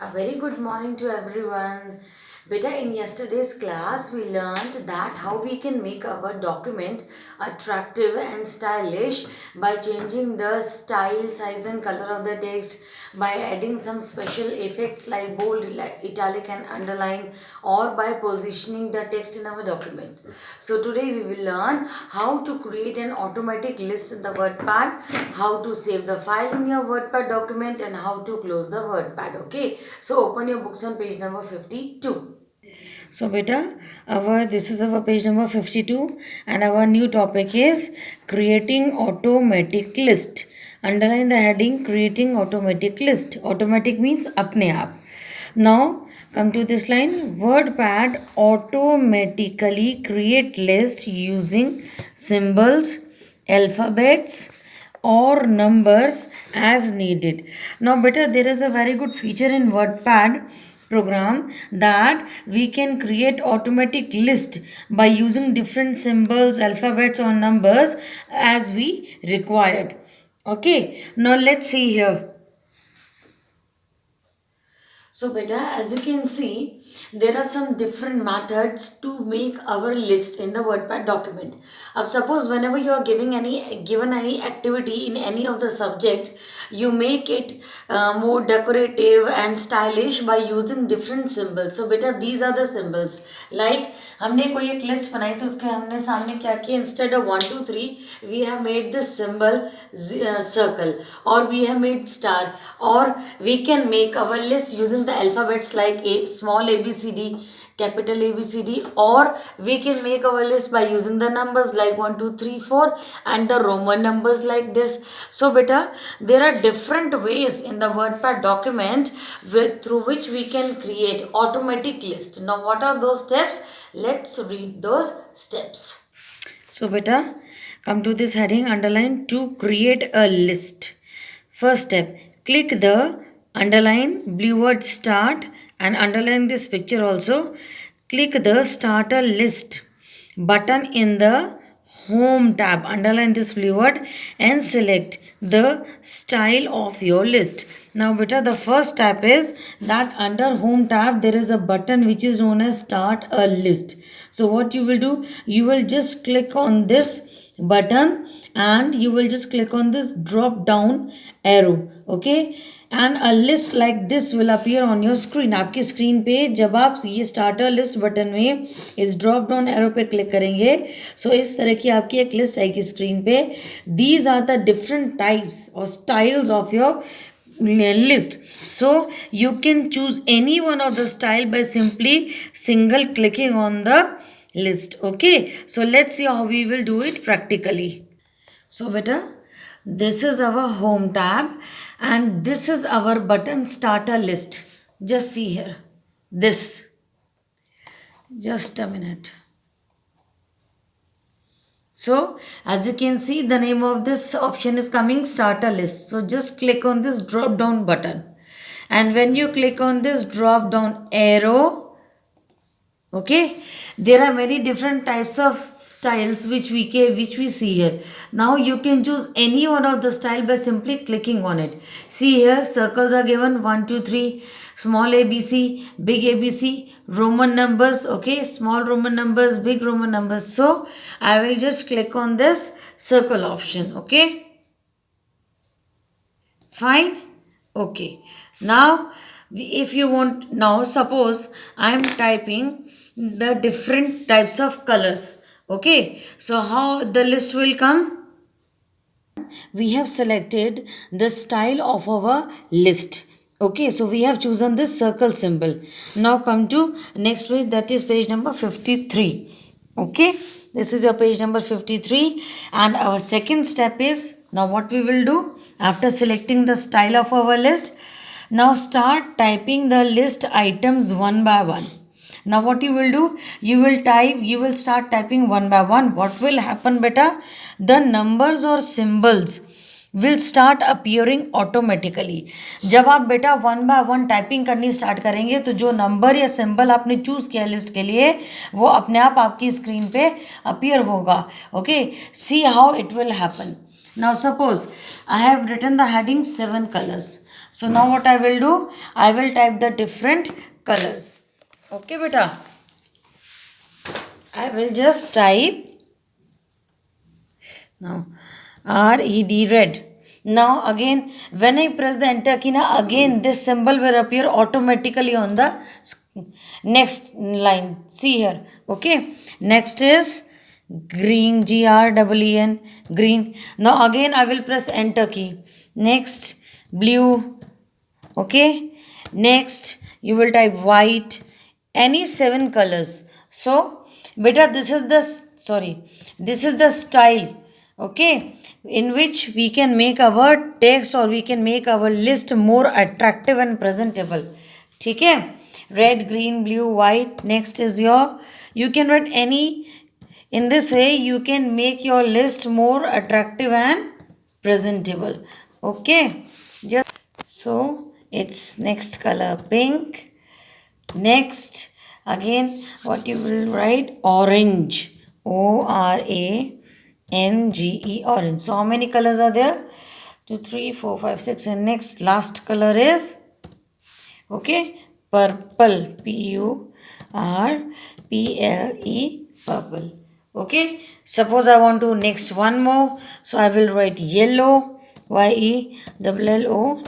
A very good morning to everyone. Beta, in yesterday's class, we learned that how we can make our document attractive and stylish by changing the style, size, and color of the text, by adding some special effects like bold, italic, and underline, or by positioning the text in our document. So, today we will learn how to create an automatic list in the WordPad, how to save the file in your WordPad document, and how to close the WordPad. Okay, so open your books on page number 52. So beta, our this is our page number 52 and our new topic is creating automatic list. Underline the heading creating automatic list. Automatic means apne aap. Now come to this line. WordPad automatically create list using symbols, alphabets or numbers as needed. Now beta, there is a very good feature in WordPad program that we can create automatic list by using different symbols, alphabets or numbers as we required. Okay, now let's see here. So beta, as you can see, there are some different methods to make our list in the WordPad document. Suppose whenever you are given any activity in any of the subjects, you make it more decorative and stylish by using different symbols. So beta, these are the symbols. Like हमने कोई एक list बनाई तो उसके हमने सामने क्या किया, instead of 1 2 3 we have made this symbol circle or we have made star, or we can make our list using the alphabets like a small abcd, capital abcd, or we can make our list by using the numbers like 1 2 3 4 and the roman numbers like this. So beta, there are different ways in the WordPad document through which we can create automatic list. Now what are those steps? Let's read those steps. So beta, come to this heading, underline to create a list. First step, click the underline blue word start and underline this picture also. Click the start a list button in the home tab. Underline this blue word and select the style of your list. Now beta, the first step is that under home tab there is a button which is known as start a list. So what you will do, you will just click on this button and you will just click on this drop down arrow. Okay, and a list like this will appear on your screen. आपकी screen पे जब आप ये starter list button में इस drop down arrow पे click करेंगे, सो इस तरह की आपकी एक लिस्ट आएगी स्क्रीन पे. These are the different types और styles of your list. So you can choose any one of the style by simply single clicking on the list. Okay, so let's see how we will do it practically. So beta, this is our home tab and this is our button starter list. Just see here this, just a minute. So as you can see, the name of this option is coming starter list. So just click on this drop down button and when you click on this drop down arrow, okay, there are many different types of styles which we see here. Now you can choose any one of the style by simply clicking on it. See here, circles are given 1 2 3, small abc, big abc, roman numbers, okay, small roman numbers, big roman numbers. So I will just click on this circle option. Okay, fine. Okay, now if you want, now suppose I am typing the different types of colors. Okay, so how the list will come? We have selected the style of our list. Okay, so we have chosen this circle symbol. Now come to next page, that is page number 53. Okay, this is your page number 53 and our second step is, now what we will do after selecting the style of our list, now start typing the list items one by one. Now what you will do, you will start typing one by one. What will happen beta, the numbers or symbols will start appearing automatically. जब आप बेटा one by one typing करनी start करेंगे तो जो number या symbol आपने choose किया लिस्ट के लिए वो अपने आप आपकी स्क्रीन पे अपीयर होगा. Okay, see how it will happen. Now suppose I have written the heading 7 colors. So now what I will do, I will type the different colors. Okay beta, I will just type now red, red. Now again when I press the enter key now, again this symbol will appear automatically on the next line. See here. Okay, next is green, GREEN, green. Now again I will press enter key. Next blue. Okay, next you will type white, any 7 colors. So beta, this is the this is the style, okay, in which we can make our text or we can make our list more attractive and presentable. ठीक है, red, green, blue, white. Next is your, you can write any, in this way you can make your list more attractive and presentable. Okay, just so it's next color pink. Next again what you will write, orange, ORANGE, orange. So how many colors are there? 2 3 4 5 6. And next last color is, okay, purple, PURPLE, purple. Okay, suppose I want to next one more, so I will write yellow, YELLOW.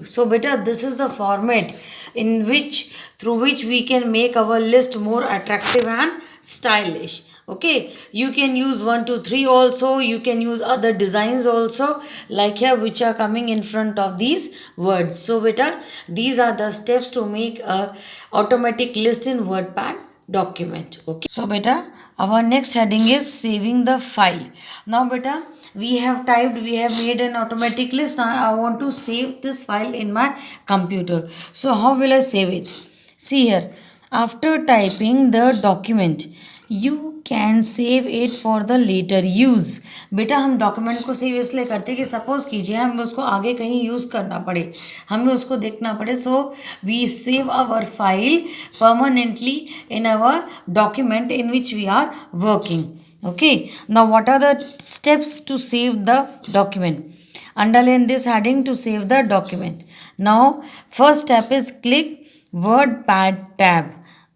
So beta, this is the format in which, through which we can make our list more attractive and stylish. Okay, you can use 1 2 3 also, you can use other designs also, like here which are coming in front of these words. So beta, these are the steps to make a automatic list in WordPad document. Okay, so beta, our next heading is saving the file. Now beta, we have typed, we have made an automatic list. Now I want to save this file in my computer. So how will I save it? See here, after typing the document, you can save it for the later use. बेटा हम document को save इसलिए करते हैं कि suppose कीजिए हमें उसको आगे कहीं यूज़ करना पड़े, हमें उसको देखना पड़े. So we save our file permanently in our document in which we are working. Okay, now what are the steps to save the document? Underline this heading, to save the document. Now first step is click WordPad tab.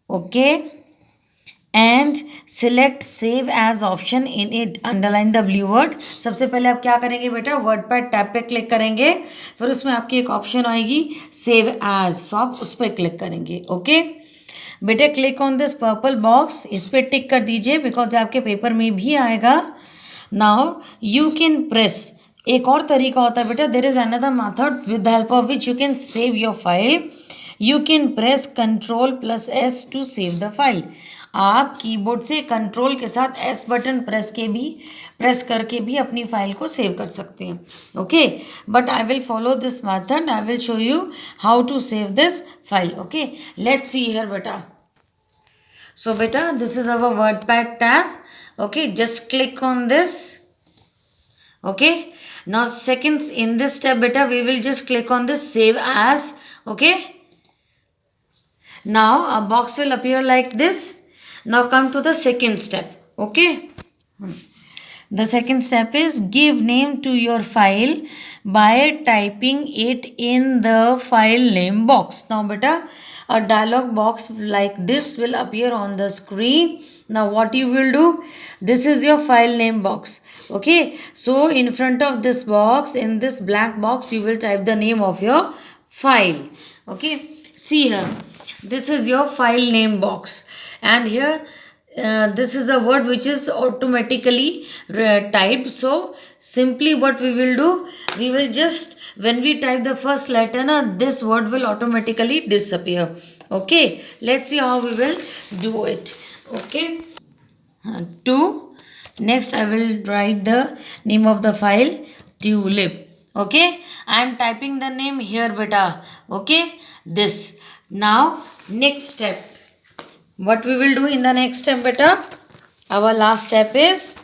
Okay, and select save as option in it. Underline the blue word. सबसे पहले आप क्या करेंगे बेटा, WordPad tab पे click करेंगे, फिर उसमें आपकी एक ऑप्शन आएगी सेव एज, तो आप उस पर क्लिक करेंगे. ओके बेटे, click on this purple box, इस पर टिक कर दीजिए बिकॉज आपके पेपर में भी आएगा. नाउ यू कैन प्रेस, एक और तरीका होता है बेटा, there is another method with the help of which you can save your file. You can press Ctrl+S to save the file. आप कीबोर्ड से कंट्रोल के साथ एस बटन प्रेस करके भी अपनी फाइल को सेव कर सकते हैं. Okay, but I will follow this method. I will show you how to save this file. Okay, let's see here बेटा. So beta, this is our WordPad tab. Okay, just click on this. Okay, now seconds in this tab beta, we will just click on this save as. Okay, now a box will appear like this. Now come to the second step. Okay, the second step is give name to your file by typing it in the file name box. Now beta, a dialog box like this will appear on the screen. Now what you will do, this is your file name box. Okay, so in front of this box, in this blank box, you will type the name of your file. Okay, see here, this is your file name box, and here this is a word which is automatically typed. So simply what we will do, we will just, when we type the first letter na, this word will automatically disappear. Okay, let's see how we will do it. Okay, to next I will write the name of the file, tulip. Okay, I am typing the name here beta. Okay, this. Now next step, what we will do in the next step beta, our last step is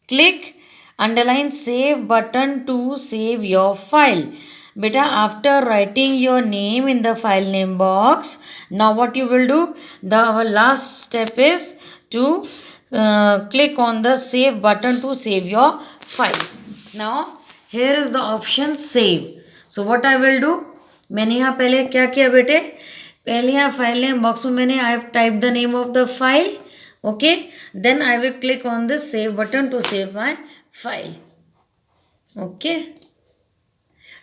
click underline save button to save your file. Beta, after writing your name in the file name box, now what you will do, our last step is to click on the save button to save your file. Now here is the option save. So what I will do, मैंने यहाँ पहले क्या किया बेटे, पहले यहाँ file name box में मैंने I have type the name of the file. Okay, then I will click on this save button to save my file. Okay,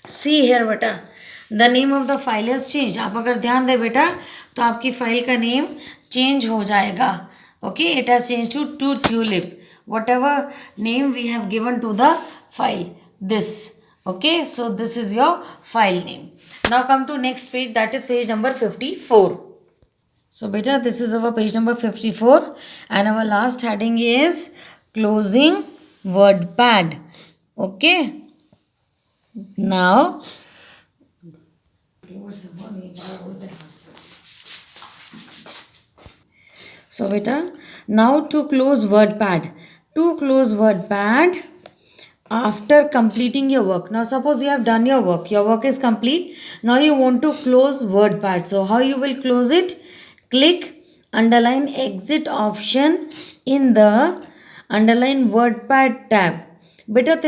see here बेटा, the name of the file is change. आप अगर ध्यान दें बेटा तो आपकी file का name change हो जाएगा. Okay, it has change to tulip, whatever name we have given to the file, this. Okay, so this is your file name. Now come to next page, that is page number 54. So beta, this is our page number 54 and our last heading is closing WordPad. Okay, now so beta, now to close WordPad. To close WordPad, after completing your work, now suppose you have done your work is complete, now you want to close WordPad. So how you will close it? Click underline exit option in the underline WordPad tab. Beta,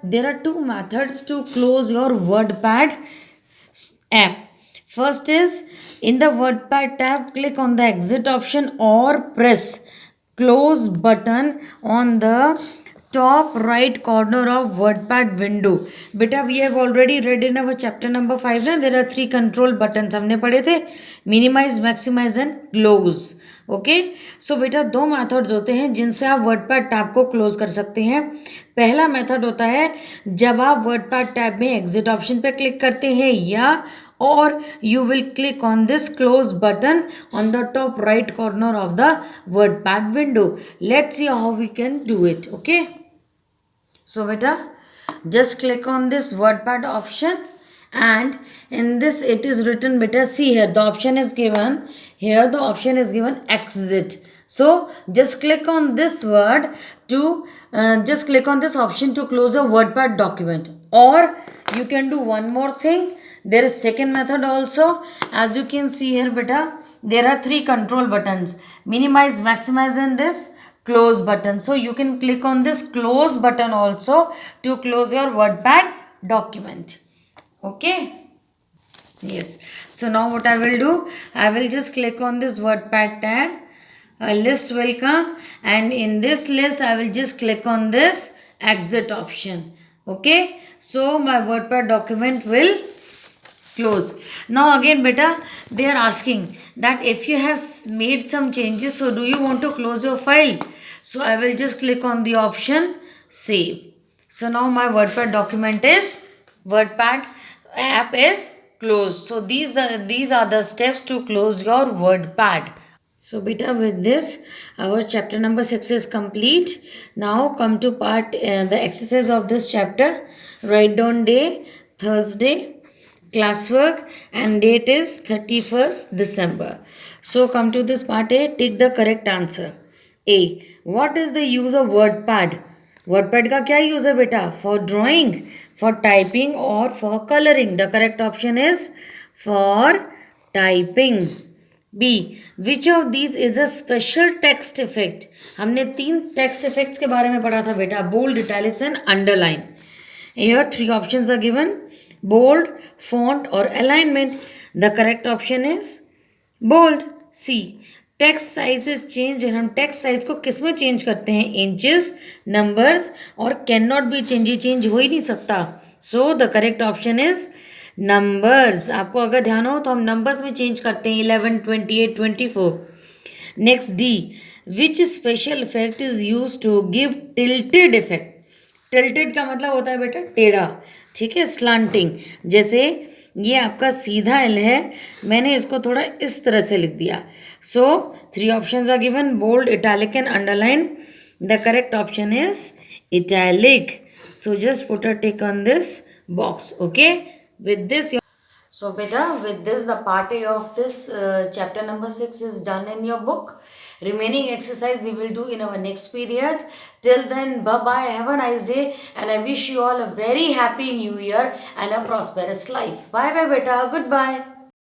there are two methods to close your WordPad app. First is, in the WordPad tab, click on the exit option or press close button on the top right corner of WordPad window. Beta, we have already read in our chapter number 5 ना, there are 3 control buttons हमने पढ़े थे, minimize, maximize and close. Okay, so बेटा 2 methods होते हैं जिनसे आप WordPad tab को क्लोज कर सकते हैं. पहला मेथड होता है जब आप वर्डपैड टैब में एग्जिट ऑप्शन पे क्लिक करते हैं, या और you will click on this close button on the top right corner of the WordPad window. Let's see how we can do it. Okay, so beta, just click on this WordPad option and in this it is written, beta, see here the option is given, here the option is given exit. So just click on this word to just click on this option to close a WordPad document. Or you can do one more thing, there is second method also. As you can see here beta, there are 3 control buttons, minimize, maximize and this close button. So you can click on this close button also to close your WordPad document. Okay, yes. So now what I will do, I will just click on this WordPad tab, a list will come and in this list I will just click on this exit option. Okay, so my WordPad document will close. Now again beta, they are asking that if you have made some changes, so do you want to close your file? So I will just click on the option save. So now my WordPad document is, WordPad app is closed. So these are the steps to close your WordPad. So beta, with this our chapter number 6 is complete. Now come to part the exercise of this chapter. Write down day Thursday, classwork and date is 31st December. So come to this part A, take the correct answer. A, what is the use of WordPad? WordPad का क्या use है बेटा? For drawing, for typing or for coloring? The correct option is for typing. B, which of these is a special text effect? हमने 3 text effects के बारे में पढ़ा था बेटा, bold, italics and underline. Here 3 options are given, bold, font or alignment. The correct option is bold. C, text size is change. हम text size को किस में चेंज करते हैं? इंचेस, नंबर्स और can not be change, change हो ही नहीं सकता. So the correct option is numbers. आपको अगर ध्यान हो तो हम नंबर्स में चेंज करते हैं 11, 28, 24. Next D, which special effect is use to give tilted effect. Tilted का मतलब होता है बेटा टेढ़ा, ठीक है, स्लांटिंग. जैसे ये आपका सीधा एल है, मैंने इसको थोड़ा इस तरह से लिख दिया. So 3 options are given, bold, italic and underline. The correct option is italic. So just put a tick on this box. Okay, with this so beta, with this the part A of this chapter number 6 is done in your book. Remaining exercise we will do in our next period. Till then, bye bye, have a nice day and I wish you all a very happy new year and a prosperous life. Bye bye beta, goodbye.